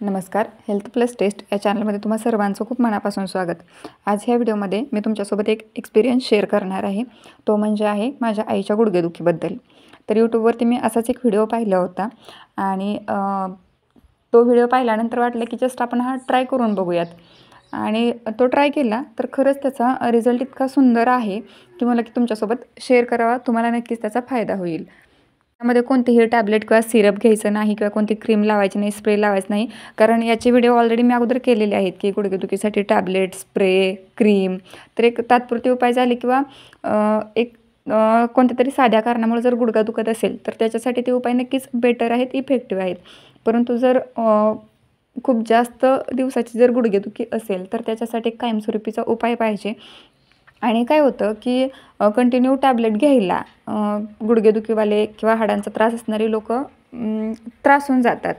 नमस्कार, health plus taste या चॅनलमध्ये तुम्हा सर्वांचं खूप मनापासून स्वागत. आज ह्या व्हिडिओमध्ये मी तुमच्यासोबत एक एक्सपिरियन्स शेअर करणार आहे. तो म्हणजे आहे माझ्या आईच्या गुडघेदुखीबद्दल. तर यूट्यूबवरती मी असाच एक व्हिडिओ पाहिला होता आणि तो व्हिडिओ पाहिल्यानंतर वाटलं की जस्ट आपण हा ट्राय करून बघूयात. आणि तो ट्राय केला तर खरंच त्याचा रिझल्ट इतका सुंदर आहे की मला की तुमच्यासोबत शेअर करावा. तुम्हाला नक्कीच त्याचा फायदा होईल. त्यामध्ये कोणतेही टॅबलेट किंवा सिरप घ्यायचं नाही किंवा कोणती क्रीम लावायची नाही, स्प्रे लावायचं नाही. कारण याचे व्हिडिओ ऑलरेडी मी अगोदर केलेले आहेत की गुडघेदुखीसाठी टॅबलेट, स्प्रे, क्रीम. तर एक तात्पुरते उपाय झाले किंवा कोणत्या तरी साध्या कारणामुळे जर गुडघा दुखत असेल तर त्याच्यासाठी ते उपाय नक्कीच बेटर आहेत, इफेक्टिव्ह आहेत. परंतु जर खूप जास्त दिवसाची जर गुडघेदुखी असेल तर त्याच्यासाठी एक कायमस्वरूपीचा उपाय पाहिजे. आणि काय होतं की कंटिन्यू टॅबलेट घ्यायला गुडघेदुखीवाले किंवा हाडांचा त्रास असणारी लोक त्रासून जातात.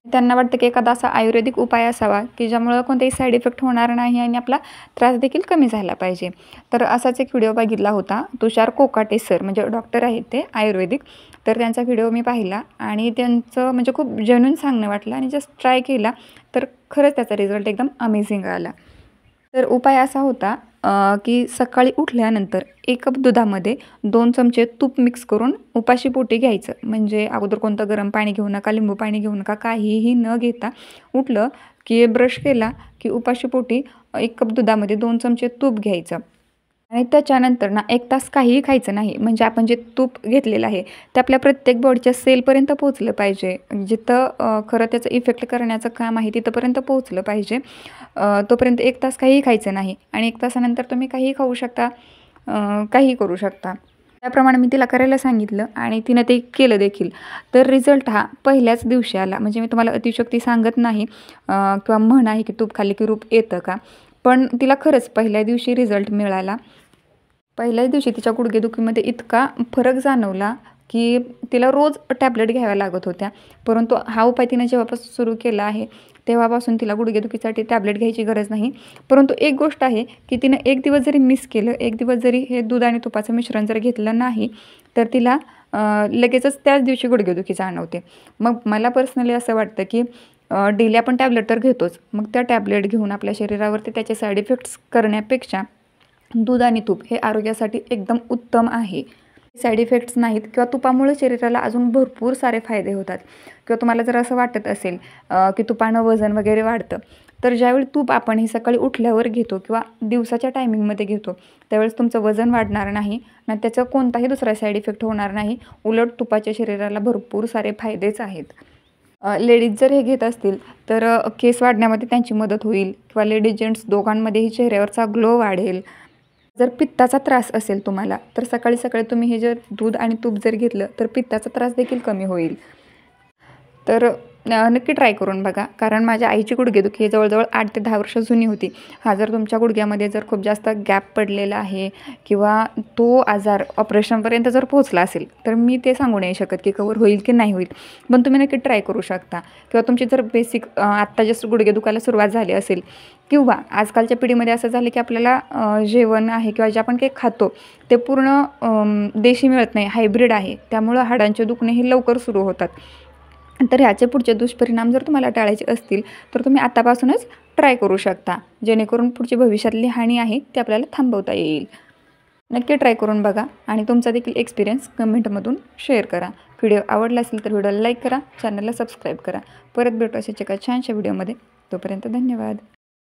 त्यांना वाटतं की एखादा असा आयुर्वेदिक उपाय असावा की ज्यामुळं कोणतेही साईड इफेक्ट होणार नाही आणि आपला त्रास देखील कमी झाला पाहिजे. तर असाच एक व्हिडिओ बघितला होता. तुषार कोकाटे सर म्हणजे डॉक्टर आहेत ते आयुर्वेदिक. तर त्यांचा व्हिडिओ मी पाहिला आणि त्यांचं म्हणजे खूप जेन्युइन सांगणं वाटलं आणि जस्ट ट्राय केला तर खरंच त्याचा रिझल्ट एकदम अमेझिंग आला. तर उपाय असा होता की सकाळी उठल्यानंतर 1 कप दुधामध्ये 2 चमचे तूप मिक्स करून उपाशी पोटी घ्यायचं. म्हणजे अगोदर कोणतं गरम पाणी घेऊ नका, लिंबू पाणी घेऊ नका, काहीही न घेता उठलं की ब्रश केला की उपाशी पोटी 1 कप दुधामध्ये 2 चमचे तूप घ्यायचं. आणि त्याच्यानंतर ना 1 तास काहीही खायचं नाही. म्हणजे आपण जे तूप घेतलेलं आहे ते आपल्या प्रत्येक बॉडीच्या सेलपर्यंत पोहोचलं पाहिजे. जिथं खरं त्याचं इफेक्ट करण्याचं काम आहे तिथंपर्यंत पोहोचलं पाहिजे. तोपर्यंत 1 तास काहीही खायचं नाही आणि 1 तासानंतर तुम्ही काहीही खाऊ शकता, काहीही करू शकता. त्याप्रमाणे मी तिला करायला सांगितलं आणि तिनं ते केलं देखील. तर रिझल्ट हा पहिल्याच दिवशी आला. म्हणजे मी तुम्हाला अतिशयोक्ती सांगत नाही किंवा म्हण आहे की तूप खाल्ले की रूप येतं का. पण तिला खरंच पहिल्या दिवशी रिझल्ट मिळाला. पहिल्याच दिवशी तिच्या गुडघेदुखीमध्ये इतका फरक जाणवला की तिला रोज टॅबलेट घ्याव्या लागत होत्या. परंतु हा उपाय तिनं जेव्हापासून सुरू केला आहे तेव्हापासून तिला गुडघेदुखीसाठी टॅबलेट घ्यायची गरज नाही. परंतु एक गोष्ट आहे की तिनं 1 दिवस जरी मिस केलं, 1 दिवस जरी हे दूध आणि तुपाचं मिश्रण जर घेतलं नाही तर तिला लगेचच त्याच दिवशी गुडघेदुखी जाणवते. मग मला पर्सनली असं वाटतं की डेली आपण टॅबलेट तर घेतोच. मग त्या टॅबलेट घेऊन आपल्या शरीरावरती त्याचे साईड इफेक्ट्स करण्यापेक्षा दूध आणि तूप हे आरोग्यासाठी एकदम उत्तम आहे. साईड इफेक्ट्स नाहीत किंवा तुपामुळे शरीराला अजून भरपूर सारे फायदे होतात. किंवा तुम्हाला जर असं वाटत असेल की तुपानं वजन वगैरे वाढतं तर ज्यावेळी तूप आपण हे सकाळी उठल्यावर घेतो किंवा दिवसाच्या टायमिंगमध्ये घेतो त्यावेळेस तुमचं वजन वाढणार नाही ना त्याचा कोणताही दुसरा साईड इफेक्ट होणार नाही. उलट तुपाच्या शरीराला भरपूर सारे फायदेच आहेत. लेडीज जर हे घेत असतील तर केस वाढण्यामध्ये त्यांची मदत होईल किंवा लेडीज जेंट्स दोघांमध्येही चेहऱ्यावरचा ग्लो वाढेल. जर पित्ताचा त्रास असेल तुम्हाला तर सकाळी सकाळी तुम्ही हे जर दूध आणि तूप जर घेतलं तर पित्ताचा त्रास देखील कमी होईल. तर नक्की ट्राय करून बघा. कारण माझ्या आईची गुडघेदुखी जवळजवळ 8 ते 10 वर्ष जुनी होती. हा जर तुमच्या गुडघ्यामध्ये जर खूप जास्त गॅप पडलेला आहे किंवा तो आजार ऑपरेशनपर्यंत जर पोहोचला असेल तर मी ते सांगू नाही शकत की कव्हर होईल की नाही होईल. पण तुम्ही नक्की ट्राय करू शकता. किंवा तुमची जर बेसिक आत्ता जस्ट गुडघे दुखायला सुरुवात झाली असेल किंवा आजकालच्या पिढीमध्ये असं झालं की आपल्याला जेवण आहे किंवा जे आपण काही खातो ते पूर्ण देशी मिळत नाही, हायब्रिड आहे. त्यामुळं हाडांचे दुखणे हे लवकर सुरू होतात. तर ह्याचे पुढचे दुष्परिणाम जर तुम्हाला टाळायचे असतील तर तुम्ही आतापासूनच ट्राय करू शकता. जेणेकरून पुढची भविष्यातली हानी आहे ती आपल्याला थांबवता येईल. नक्की ट्राय करून बघा आणि तुमचा देखील एक्सपिरियन्स कमेंटमधून शेअर करा. व्हिडिओ आवडला असेल तर व्हिडिओला लाईक करा, चॅनलला सबस्क्राईब करा. परत भेटू अशाच एका छानशा व्हिडिओमध्ये. तोपर्यंत धन्यवाद.